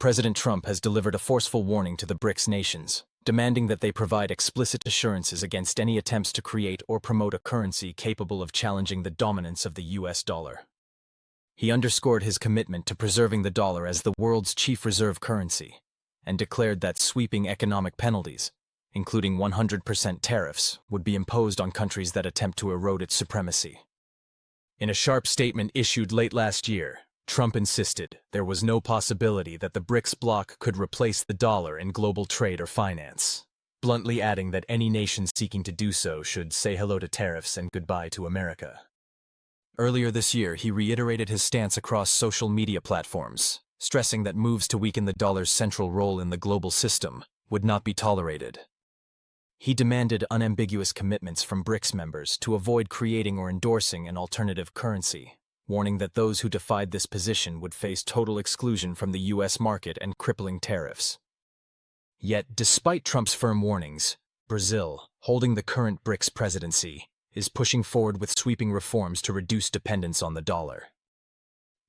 President Trump has delivered a forceful warning to the BRICS nations, demanding that they provide explicit assurances against any attempts to create or promote a currency capable of challenging the dominance of the US dollar. He underscored his commitment to preserving the dollar as the world's chief reserve currency, and declared that sweeping economic penalties, including 100% tariffs, would be imposed on countries that attempt to erode its supremacy. In a sharp statement issued late last year, Trump insisted there was no possibility that the BRICS bloc could replace the dollar in global trade or finance, bluntly adding that any nation seeking to do so should say hello to tariffs and goodbye to America. Earlier this year, he reiterated his stance across social media platforms, stressing that moves to weaken the dollar's central role in the global system would not be tolerated. He demanded unambiguous commitments from BRICS members to avoid creating or endorsing an alternative currency, warning that those who defied this position would face total exclusion from the US market and crippling tariffs. Yet, despite Trump's firm warnings, Brazil, holding the current BRICS presidency, is pushing forward with sweeping reforms to reduce dependence on the dollar.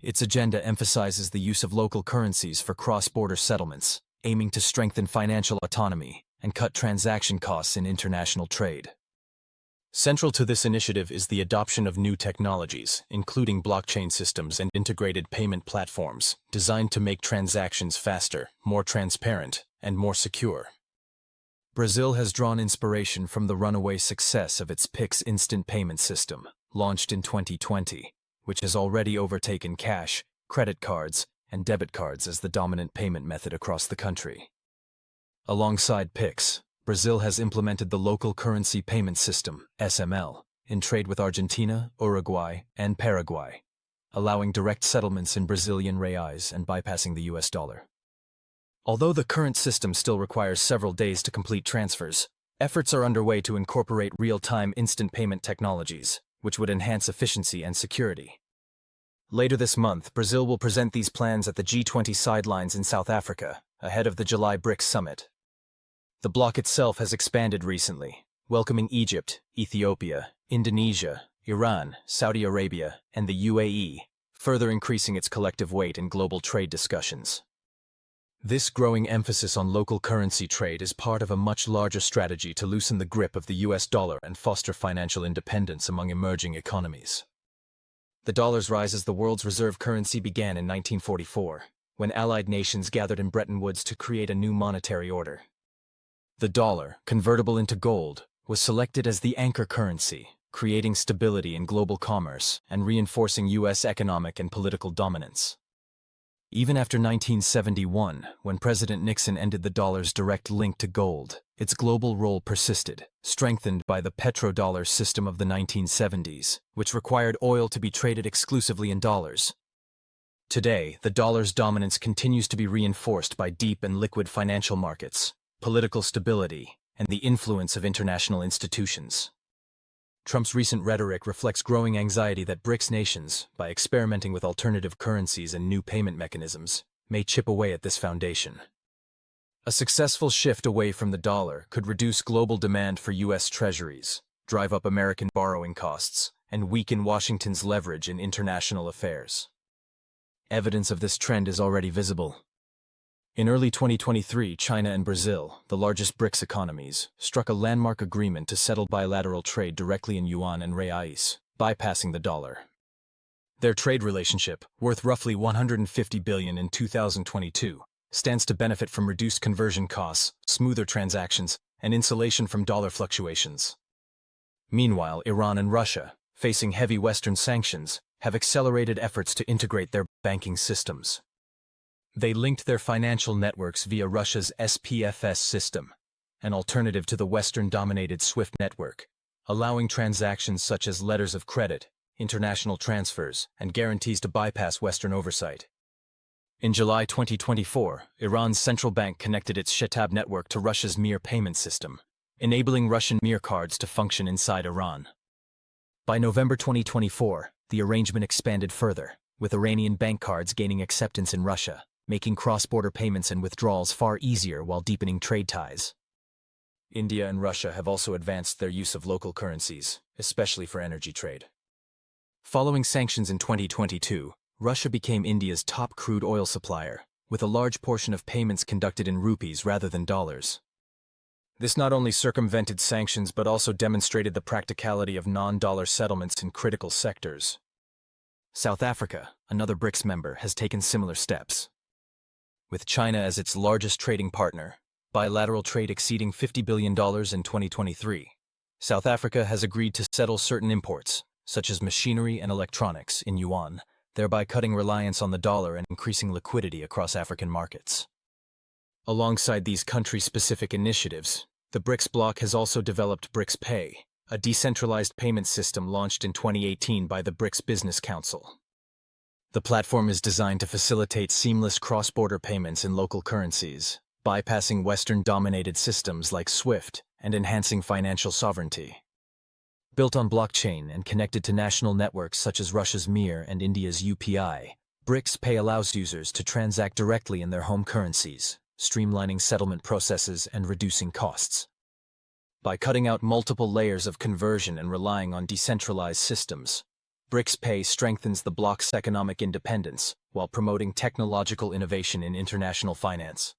Its agenda emphasizes the use of local currencies for cross-border settlements, aiming to strengthen financial autonomy and cut transaction costs in international trade. Central to this initiative is the adoption of new technologies, including blockchain systems and integrated payment platforms, designed to make transactions faster, more transparent, and more secure. Brazil has drawn inspiration from the runaway success of its Pix instant payment system, launched in 2020, which has already overtaken cash, credit cards, and debit cards as the dominant payment method across the country. Alongside Pix, Brazil has implemented the local currency payment system, SML, in trade with Argentina, Uruguay, and Paraguay, allowing direct settlements in Brazilian reais and bypassing the US dollar. Although the current system still requires several days to complete transfers, efforts are underway to incorporate real-time instant payment technologies, which would enhance efficiency and security. Later this month, Brazil will present these plans at the G20 sidelines in South Africa, ahead of the July BRICS summit. The bloc itself has expanded recently, welcoming Egypt, Ethiopia, Indonesia, Iran, Saudi Arabia, and the UAE, further increasing its collective weight in global trade discussions. This growing emphasis on local currency trade is part of a much larger strategy to loosen the grip of the US dollar and foster financial independence among emerging economies. The dollar's rise as the world's reserve currency began in 1944, when Allied nations gathered in Bretton Woods to create a new monetary order. The dollar, convertible into gold, was selected as the anchor currency, creating stability in global commerce and reinforcing US economic and political dominance. Even after 1971, when President Nixon ended the dollar's direct link to gold, its global role persisted, strengthened by the petrodollar system of the 1970s, which required oil to be traded exclusively in dollars. Today, the dollar's dominance continues to be reinforced by deep and liquid financial markets, political stability, and the influence of international institutions. Trump's recent rhetoric reflects growing anxiety that BRICS nations, by experimenting with alternative currencies and new payment mechanisms, may chip away at this foundation. A successful shift away from the dollar could reduce global demand for US treasuries, drive up American borrowing costs, and weaken Washington's leverage in international affairs. Evidence of this trend is already visible. In early 2023, China and Brazil, the largest BRICS economies, struck a landmark agreement to settle bilateral trade directly in yuan and reais, bypassing the dollar. Their trade relationship, worth roughly $150 billion in 2022, stands to benefit from reduced conversion costs, smoother transactions, and insulation from dollar fluctuations. Meanwhile, Iran and Russia, facing heavy Western sanctions, have accelerated efforts to integrate their banking systems. They linked their financial networks via Russia's SPFS system, an alternative to the Western-dominated SWIFT network, allowing transactions such as letters of credit, international transfers, and guarantees to bypass Western oversight. In July 2024, Iran's central bank connected its Shetab network to Russia's Mir payment system, enabling Russian Mir cards to function inside Iran. By November 2024, the arrangement expanded further, with Iranian bank cards gaining acceptance in Russia, making cross-border payments and withdrawals far easier while deepening trade ties. India and Russia have also advanced their use of local currencies, especially for energy trade. Following sanctions in 2022, Russia became India's top crude oil supplier, with a large portion of payments conducted in rupees rather than dollars. This not only circumvented sanctions but also demonstrated the practicality of non-dollar settlements in critical sectors. South Africa, another BRICS member, has taken similar steps. With China as its largest trading partner, bilateral trade exceeding $50 billion in 2023, South Africa has agreed to settle certain imports, such as machinery and electronics, in yuan, thereby cutting reliance on the dollar and increasing liquidity across African markets. Alongside these country-specific initiatives, the BRICS bloc has also developed BRICS Pay, a decentralized payment system launched in 2018 by the BRICS Business Council. The platform is designed to facilitate seamless cross-border payments in local currencies, bypassing Western-dominated systems like SWIFT and enhancing financial sovereignty. Built on blockchain and connected to national networks such as Russia's Mir and India's UPI, BRICS Pay allows users to transact directly in their home currencies, streamlining settlement processes and reducing costs. By cutting out multiple layers of conversion and relying on decentralized systems, BRICS Pay strengthens the bloc's economic independence while promoting technological innovation in international finance.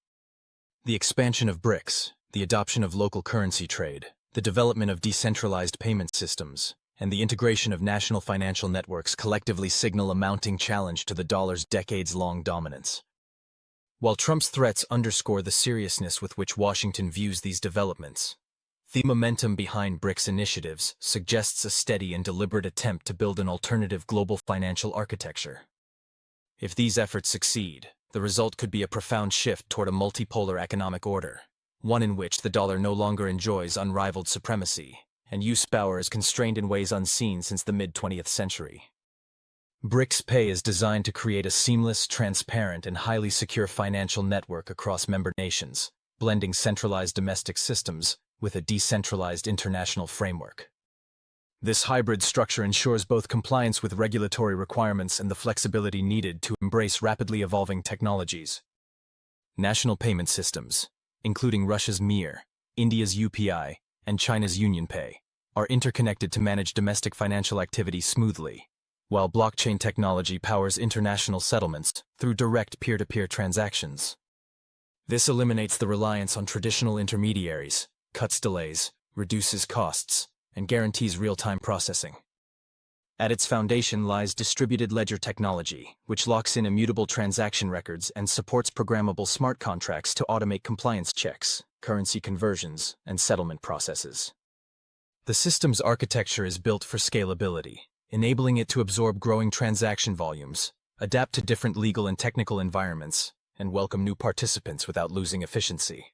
The expansion of BRICS, the adoption of local currency trade, the development of decentralized payment systems, and the integration of national financial networks collectively signal a mounting challenge to the dollar's decades-long dominance. While Trump's threats underscore the seriousness with which Washington views these developments, the momentum behind BRICS initiatives suggests a steady and deliberate attempt to build an alternative global financial architecture. If these efforts succeed, the result could be a profound shift toward a multipolar economic order, one in which the dollar no longer enjoys unrivaled supremacy, and use power is constrained in ways unseen since the mid-20th century. BRICS Pay is designed to create a seamless, transparent, and highly secure financial network across member nations, blending centralized domestic systems with a decentralized international framework. This hybrid structure ensures both compliance with regulatory requirements and the flexibility needed to embrace rapidly evolving technologies. National payment systems, including Russia's Mir, India's UPI, and China's UnionPay, are interconnected to manage domestic financial activity smoothly, while blockchain technology powers international settlements through direct peer-to-peer transactions. This eliminates the reliance on traditional intermediaries, cuts delays, reduces costs, and guarantees real-time processing. At its foundation lies distributed ledger technology, which locks in immutable transaction records and supports programmable smart contracts to automate compliance checks, currency conversions, and settlement processes. The system's architecture is built for scalability, enabling it to absorb growing transaction volumes, adapt to different legal and technical environments, and welcome new participants without losing efficiency.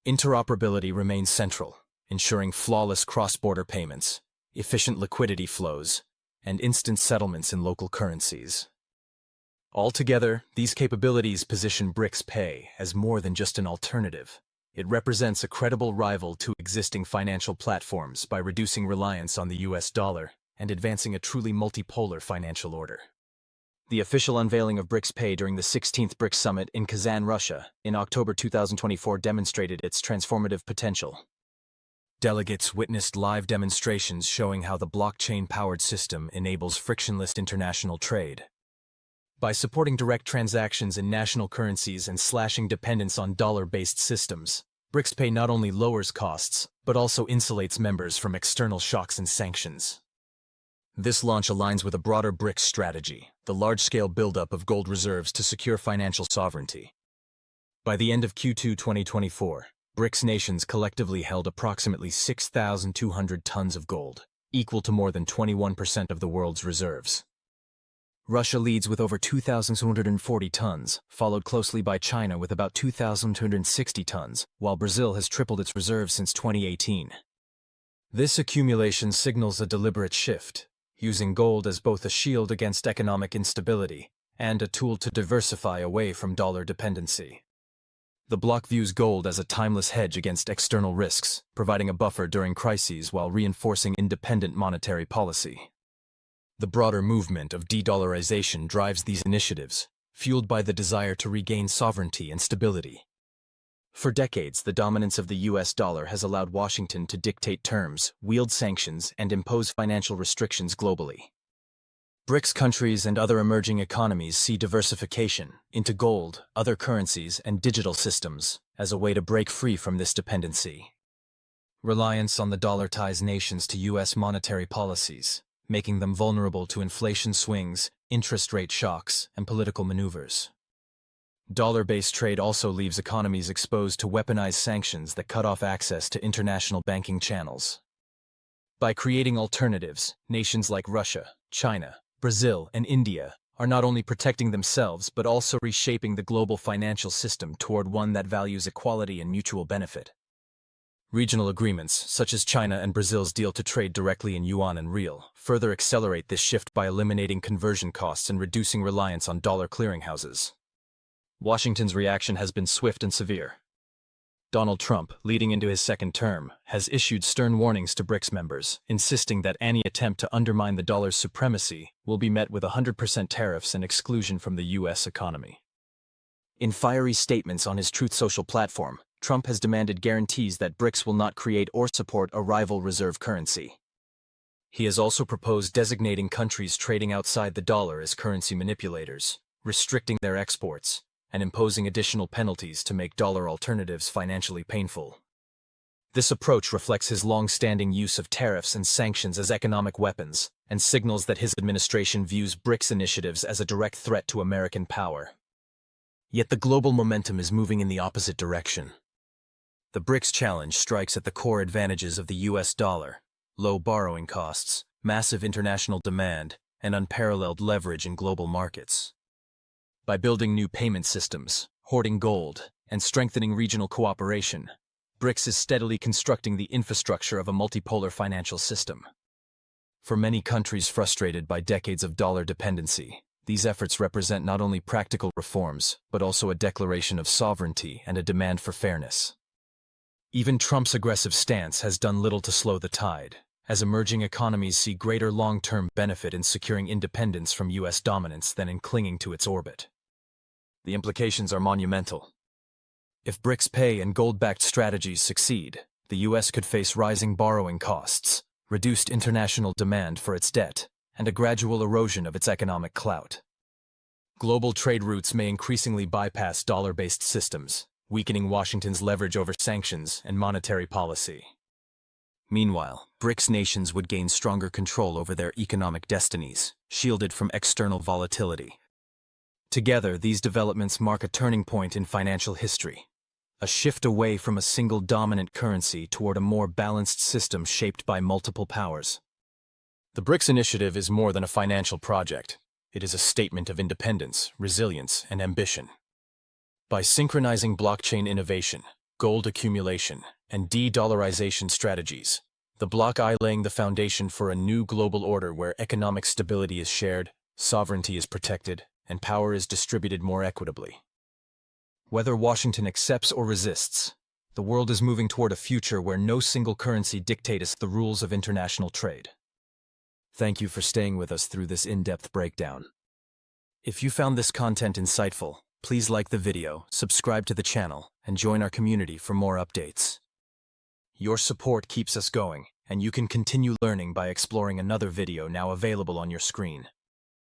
Interoperability remains central, ensuring flawless cross-border payments, efficient liquidity flows, and instant settlements in local currencies. Altogether, these capabilities position BRICS Pay as more than just an alternative. It represents a credible rival to existing financial platforms by reducing reliance on the US dollar and advancing a truly multipolar financial order. The official unveiling of BRICS Pay during the 16th BRICS Summit in Kazan, Russia, in October 2024 demonstrated its transformative potential. Delegates witnessed live demonstrations showing how the blockchain-powered system enables frictionless international trade. By supporting direct transactions in national currencies and slashing dependence on dollar-based systems, BRICS Pay not only lowers costs, but also insulates members from external shocks and sanctions. This launch aligns with a broader BRICS strategy, the large-scale buildup of gold reserves to secure financial sovereignty. By the end of Q2 2024, BRICS nations collectively held approximately 6,200 tons of gold, equal to more than 21% of the world's reserves. Russia leads with over 2,240 tons, followed closely by China with about 2,260 tons, while Brazil has tripled its reserves since 2018. This accumulation signals a deliberate shift, using gold as both a shield against economic instability and a tool to diversify away from dollar dependency. The bloc views gold as a timeless hedge against external risks, providing a buffer during crises while reinforcing independent monetary policy. The broader movement of dedollarization drives these initiatives, fueled by the desire to regain sovereignty and stability. For decades, the dominance of the US dollar has allowed Washington to dictate terms, wield sanctions, and impose financial restrictions globally. BRICS countries and other emerging economies see diversification into gold, other currencies, and digital systems as a way to break free from this dependency. Reliance on the dollar ties nations to U.S. monetary policies, making them vulnerable to inflation swings, interest rate shocks, and political maneuvers. Dollar-based trade also leaves economies exposed to weaponized sanctions that cut off access to international banking channels. By creating alternatives, nations like Russia, China, Brazil, and India are not only protecting themselves but also reshaping the global financial system toward one that values equality and mutual benefit. Regional agreements, such as China and Brazil's deal to trade directly in yuan and real, further accelerate this shift by eliminating conversion costs and reducing reliance on dollar clearinghouses. Washington's reaction has been swift and severe. Donald Trump, leading into his second term, has issued stern warnings to BRICS members, insisting that any attempt to undermine the dollar's supremacy will be met with 100% tariffs and exclusion from the U.S. economy. In fiery statements on his Truth Social platform, Trump has demanded guarantees that BRICS will not create or support a rival reserve currency. He has also proposed designating countries trading outside the dollar as currency manipulators, restricting their exports, and imposing additional penalties to make dollar alternatives financially painful. This approach reflects his long-standing use of tariffs and sanctions as economic weapons, and signals that his administration views BRICS initiatives as a direct threat to American power. Yet the global momentum is moving in the opposite direction. The BRICS challenge strikes at the core advantages of the US dollar: low borrowing costs, massive international demand, and unparalleled leverage in global markets. By building new payment systems, hoarding gold, and strengthening regional cooperation, BRICS is steadily constructing the infrastructure of a multipolar financial system. For many countries frustrated by decades of dollar dependency, these efforts represent not only practical reforms, but also a declaration of sovereignty and a demand for fairness. Even Trump's aggressive stance has done little to slow the tide, as emerging economies see greater long-term benefit in securing independence from U.S. dominance than in clinging to its orbit. The implications are monumental. If BRICS Pay and gold-backed strategies succeed, the U.S. could face rising borrowing costs, reduced international demand for its debt, and a gradual erosion of its economic clout. Global trade routes may increasingly bypass dollar-based systems, weakening Washington's leverage over sanctions and monetary policy. Meanwhile, BRICS nations would gain stronger control over their economic destinies, shielded from external volatility. Together, these developments mark a turning point in financial history, a shift away from a single dominant currency toward a more balanced system shaped by multiple powers. The BRICS initiative is more than a financial project. It is a statement of independence, resilience, and ambition. By synchronizing blockchain innovation, gold accumulation, and de-dollarization strategies, the bloc is laying the foundation for a new global order where economic stability is shared, sovereignty is protected, and power is distributed more equitably. Whether Washington accepts or resists, the world is moving toward a future where no single currency dictates the rules of international trade. Thank you for staying with us through this in-depth breakdown. If you found this content insightful, please like the video, subscribe to the channel, and join our community for more updates. Your support keeps us going, and you can continue learning by exploring another video now available on your screen.